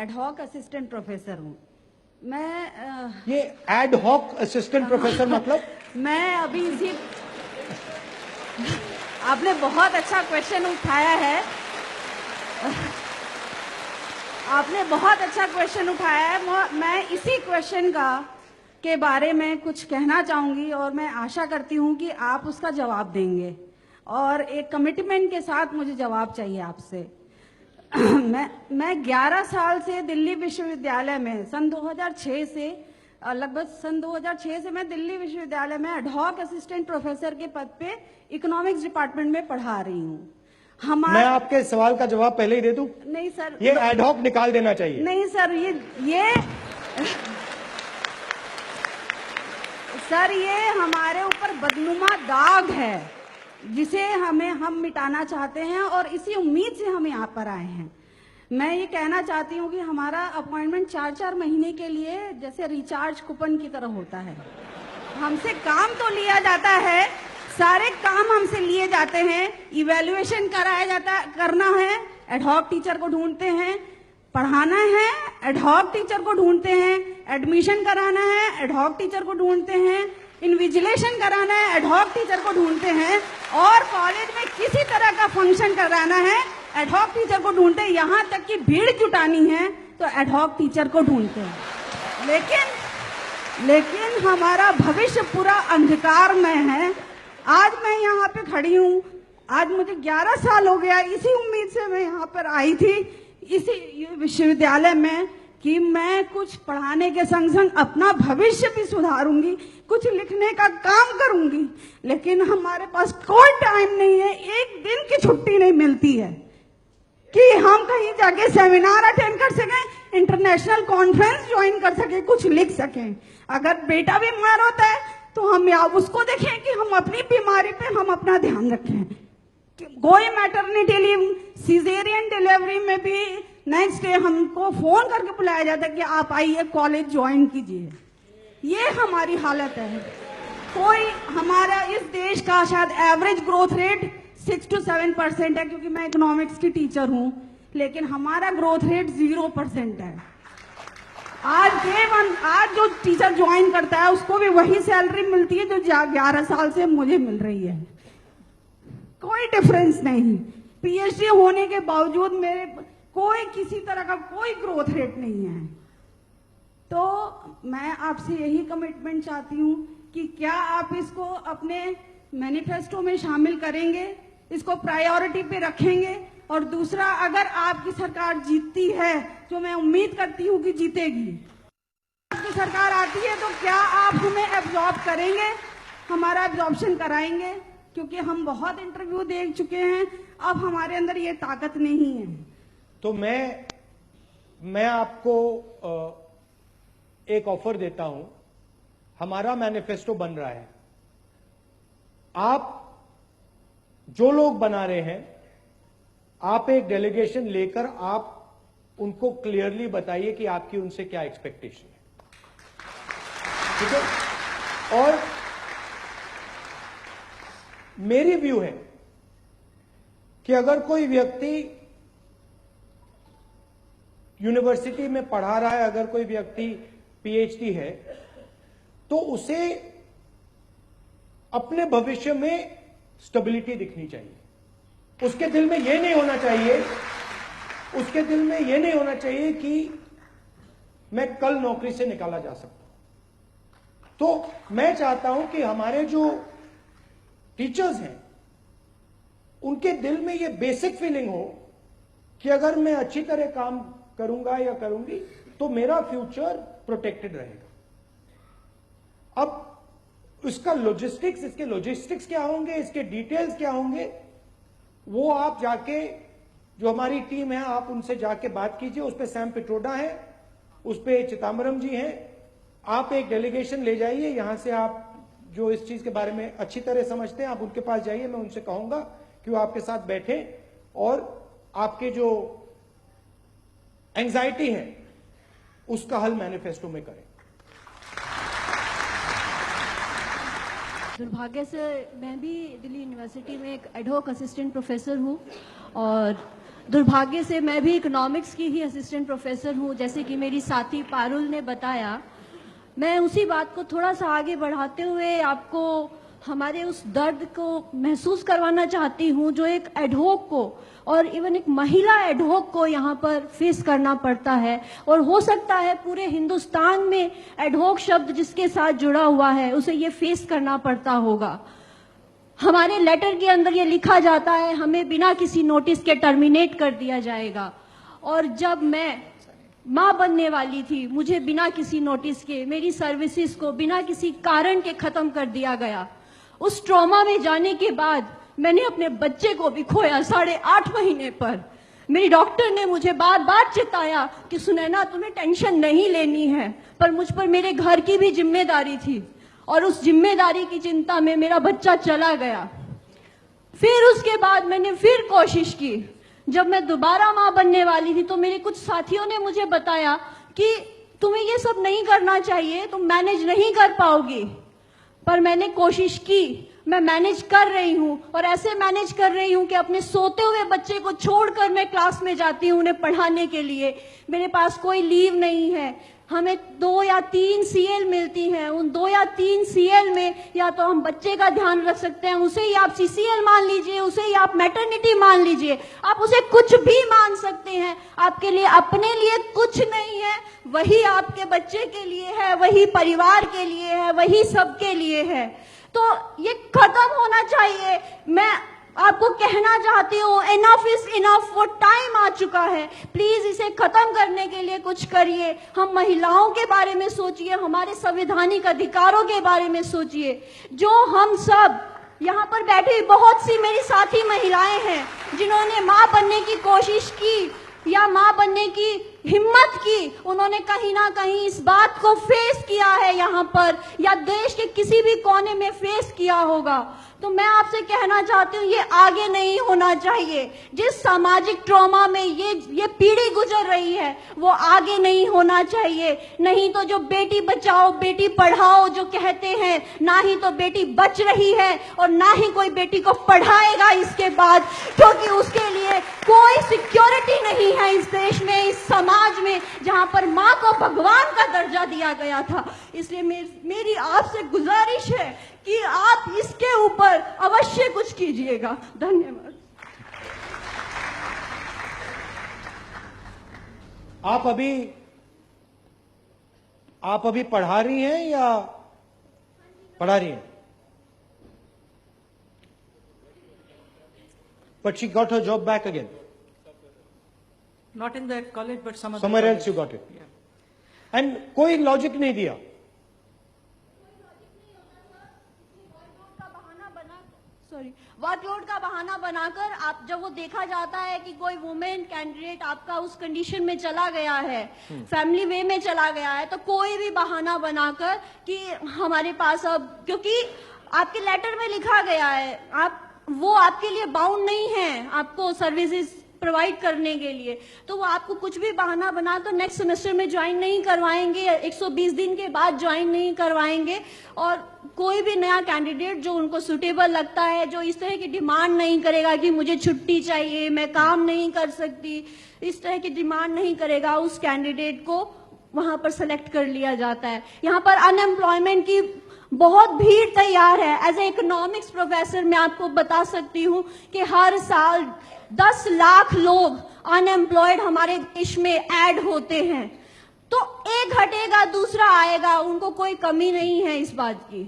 Ad hoc assistant professor हूँ। मैं ये एड हॉक असिस्टेंट प्रोफेसर मतलब? मैं अभी इसी आपने बहुत अच्छा क्वेश्चन उठाया है। आपने बहुत अच्छा क्वेश्चन उठाया है। मैं इसी क्वेश्चन के बारे में कुछ कहना चाहूंगी और मैं आशा करती हूं कि आप उसका जवाब देंगे और एक कमिटमेंट के साथ मुझे जवाब चाहिए आपसे। मैं 11 साल से दिल्ली विश्वविद्यालय में सन 2006 से लगभग सन 2006 से मैं दिल्ली विश्वविद्यालय में एडहॉक असिस्टेंट प्रोफेसर के पद पे इकोनॉमिक्स डिपार्टमेंट में पढ़ा रही हूँ। मैं आपके सवाल का जवाब पहले ही दे दूं? नहीं सर, ये एडहॉक निकाल देना चाहिए। नहीं सर, ये हमारे ऊपर बदनुमा दाग है जिसे हम मिटाना चाहते हैं और इसी उम्मीद से हम यहाँ पर आए हैं। मैं ये कहना चाहती हूँ कि हमारा अपॉइंटमेंट 4-4 महीने के लिए जैसे रिचार्ज कूपन की तरह होता है। हमसे काम तो लिया जाता है, सारे काम हमसे लिए जाते हैं, इवैल्यूएशन करना है, एडहॉक टीचर को ढूंढते हैं, पढ़ाना है, एडहॉक टीचर को ढूंढते हैं, एडमिशन कराना है, एडहॉक टीचर को ढूंढते हैं, इन्विजिलेशन कराना है, एडहॉक टीचर को ढूंढते हैं, और कॉलेज में किसी तरह का फंक्शन कराना है, एडहॉक टीचर को ढूंढते हैं। यहाँ तक कि भीड़ जुटानी है तो एडहॉक टीचर को ढूंढते हैं। लेकिन हमारा भविष्य पूरा अंधकार में है। आज मैं यहाँ पे खड़ी हूँ, आज मुझे 11 साल हो गया, इसी उम्मीद से मैं यहाँ पर आई थी इसी विश्वविद्यालय में कि मैं कुछ पढ़ाने के संग संग अपना भविष्य भी सुधारूंगी, कुछ लिखने का काम करूंगी। लेकिन हमारे पास कोई टाइम नहीं है, एक दिन की छुट्टी नहीं मिलती है कि हम कहीं जाके सेमिनार अटेंड कर सकें, इंटरनेशनल कॉन्फ्रेंस ज्वाइन कर सकें, कुछ लिख सकें। अगर बेटा बीमार होता है तो हम या उसको देखें कि हम अपनी बीमारी पे हम अपना ध्यान रखें। कोई मैटरनिटी लीव, सीजेरियन डिलीवरी में भी नेक्स्ट डे हमको फोन करके बुलाया जाता है कि आप आइए कॉलेज ज्वाइन कीजिए। ये हमारी हालत है। कोई हमारा इस देश का शायद एवरेज ग्रोथ रेट 6 to 7% है, क्योंकि मैं इकोनॉमिक्स की टीचर हूं, लेकिन हमारा ग्रोथ रेट 0% है। आज जो टीचर ज्वाइन करता है उसको भी वही सैलरी मिलती है जो 11 साल से मुझे मिल रही है। कोई डिफरेंस नहीं। पीएचडी होने के बावजूद मेरे कोई किसी तरह का कोई ग्रोथ रेट नहीं है। तो मैं आपसे यही कमिटमेंट चाहती हूं कि क्या आप इसको अपने मैनिफेस्टो में शामिल करेंगे, इसको प्रायोरिटी पे रखेंगे। और दूसरा, अगर आपकी सरकार जीतती है, जो मैं उम्मीद करती हूं कि जीतेगी, आपकी सरकार आती है तो क्या आप हमें एब्जॉर्ब करेंगे, हमारा एब्जॉर्प्शन कराएंगे? क्योंकि हम बहुत इंटरव्यू देख चुके हैं, अब हमारे अंदर ये ताकत नहीं है। तो मैं आपको एक ऑफर देता हूं। हमारा मैनिफेस्टो बन रहा है, आप जो लोग बना रहे हैं, आप एक डेलीगेशन लेकर आप उनको क्लियरली बताइए कि आपकी उनसे क्या एक्सपेक्टेशन है, ठीक है? और मेरी व्यू है कि अगर कोई व्यक्ति यूनिवर्सिटी में पढ़ा रहा है, अगर कोई व्यक्ति पीएचडी है, तो उसे अपने भविष्य में स्टेबिलिटी दिखनी चाहिए। उसके दिल में यह नहीं होना चाहिए कि मैं कल नौकरी से निकाला जा सकता हूं। तो मैं चाहता हूं कि हमारे जो टीचर्स हैं उनके दिल में यह बेसिक फीलिंग हो कि अगर मैं अच्छी तरह काम करूंगा या करूंगी तो मेरा फ्यूचर प्रोटेक्टेड रहेगा। अब इसके लॉजिस्टिक्स क्या होंगे, इसके डिटेल्स क्या होंगे, वो आप जाके, जो हमारी टीम है, आप उनसे जाके बात कीजिए। उस पे सैम पिट्रोडा है, उस पे चिदम्बरम जी हैं। आप एक डेलीगेशन ले जाइए यहां से, आप जो इस चीज के बारे में अच्छी तरह समझते हैं, आप उनके पास जाइए। मैं उनसे कहूंगा कि वो आपके साथ बैठे और आपके जो एंजाइटी है उसका हल मैनिफेस्टो में करें। दुर्भाग्य से मैं भी दिल्ली यूनिवर्सिटी में एक एडहॉक असिस्टेंट प्रोफेसर हूँ और दुर्भाग्य से मैं भी इकोनॉमिक्स की ही असिस्टेंट प्रोफेसर हूँ, जैसे कि मेरी साथी पारुल ने बताया। मैं उसी बात को थोड़ा सा आगे बढ़ाते हुए आपको हमारे उस दर्द को महसूस करवाना चाहती हूँ जो एक एडहोक को और इवन एक महिला एडहोक को यहाँ पर फेस करना पड़ता है, और हो सकता है पूरे हिंदुस्तान में एडहोक शब्द जिसके साथ जुड़ा हुआ है उसे ये फेस करना पड़ता होगा। हमारे लेटर के अंदर ये लिखा जाता है हमें बिना किसी नोटिस के टर्मिनेट कर दिया जाएगा, और जब मैं माँ बनने वाली थी मुझे बिना किसी नोटिस के मेरी सर्विसेज को बिना किसी कारण के खत्म कर दिया गया। उस ट्रॉमा में जाने के बाद मैंने अपने बच्चे को भी खोया 8.5 महीने पर। मेरी डॉक्टर ने मुझे बार बार चिताया कि सुनैना तुम्हें टेंशन नहीं लेनी है, पर मुझ पर मेरे घर की भी जिम्मेदारी थी और उस जिम्मेदारी की चिंता में मेरा बच्चा चला गया। फिर उसके बाद मैंने फिर कोशिश की। जब मैं दोबारा माँ बनने वाली थी तो मेरे कुछ साथियों ने मुझे बताया कि तुम्हें ये सब नहीं करना चाहिए, तुम मैनेज नहीं कर पाओगी। पर मैंने कोशिश की, मैं मैनेज कर रही हूँ, और ऐसे मैनेज कर रही हूँ कि अपने सोते हुए बच्चे को छोड़कर मैं क्लास में जाती हूँ उन्हें पढ़ाने के लिए। मेरे पास कोई लीव नहीं है। हमें 2 या 3 सीएल मिलती हैं। उन 2 या 3 सीएल में या तो हम बच्चे का ध्यान रख सकते हैं, उसे ही आप सीसीएल मान लीजिए, उसे ही आप मैटरनिटी मान लीजिए, आप उसे कुछ भी मान सकते हैं। आपके लिए अपने लिए कुछ नहीं है, वही आपके बच्चे के लिए है, वही परिवार के लिए है, वही सबके लिए है। तो ये खत्म होना चाहिए। मैं आपको कहना चाहती हूँ इनफ इज इनफ, वो टाइम आ चुका है। प्लीज इसे खत्म करने के लिए कुछ करिए। हम महिलाओं के बारे में सोचिए, हमारे संवैधानिक अधिकारों के बारे में सोचिए। जो हम सब यहाँ पर बैठी बहुत सी मेरी साथी महिलाएं हैं जिन्होंने माँ बनने की कोशिश की या माँ बनने की हिम्मत की, उन्होंने कहीं ना कहीं इस बात को फेस किया है यहाँ पर, या देश के किसी भी कोने में फेस किया होगा। तो मैं आपसे कहना चाहती हूँ ये आगे नहीं होना चाहिए। जिस सामाजिक ट्रॉमा में ये पीढ़ी गुजर रही है वो आगे नहीं होना चाहिए। नहीं तो जो बेटी बचाओ बेटी पढ़ाओ जो कहते हैं, ना ही तो बेटी बच रही है और ना ही कोई बेटी को पढ़ाएगा इसके बाद, क्योंकि उसके लिए कोई सिक्योरिटी नहीं है इस देश में, इस समाज में, जहां पर माँ को भगवान का दर्जा दिया गया था। इसलिए मेरी आपसे गुजारिश है कि आप इसके ऊपर अवश्य कुछ कीजिएगा। धन्यवाद। आप अभी पढ़ा रही हैं या पढ़ा रही हैं? But she got her job back again. Not in that college, but some other Somewhere college. else you got it. Yeah. And कोई लॉजिक नहीं दिया। वर्कलोड का बहाना बनाकर आप जब वो देखा जाता है कि कोई वुमेन कैंडिडेट आपका उस कंडीशन में चला गया है, फैमिली वे में चला गया है, तो कोई भी बहाना बनाकर कि हमारे पास अब, क्योंकि आपके लेटर में लिखा गया है वो आपके लिए बाउंड नहीं है आपको सर्विसेज प्रोवाइड करने के लिए, तो वो आपको कुछ भी बहाना बना तो नेक्स्ट सेमेस्टर में ज्वाइन नहीं करवाएंगे, 120 दिन के बाद ज्वाइन नहीं करवाएंगे। और कोई भी नया कैंडिडेट जो उनको सुटेबल लगता है, जो इस तरह की डिमांड नहीं करेगा कि मुझे छुट्टी चाहिए, मैं काम नहीं कर सकती, इस तरह की डिमांड नहीं करेगा, उस कैंडिडेट को वहां पर सेलेक्ट कर लिया जाता है। यहाँ पर अनएम्प्लॉयमेंट की बहुत भीड़ तैयार है। एज ए इकोनॉमिक्स प्रोफेसर मैं आपको बता सकती हूँ कि हर साल 10 लाख लोग अनएम्प्लॉयड हमारे देश में ऐड होते हैं। तो एक हटेगा दूसरा आएगा, उनको कोई कमी नहीं है इस बात की।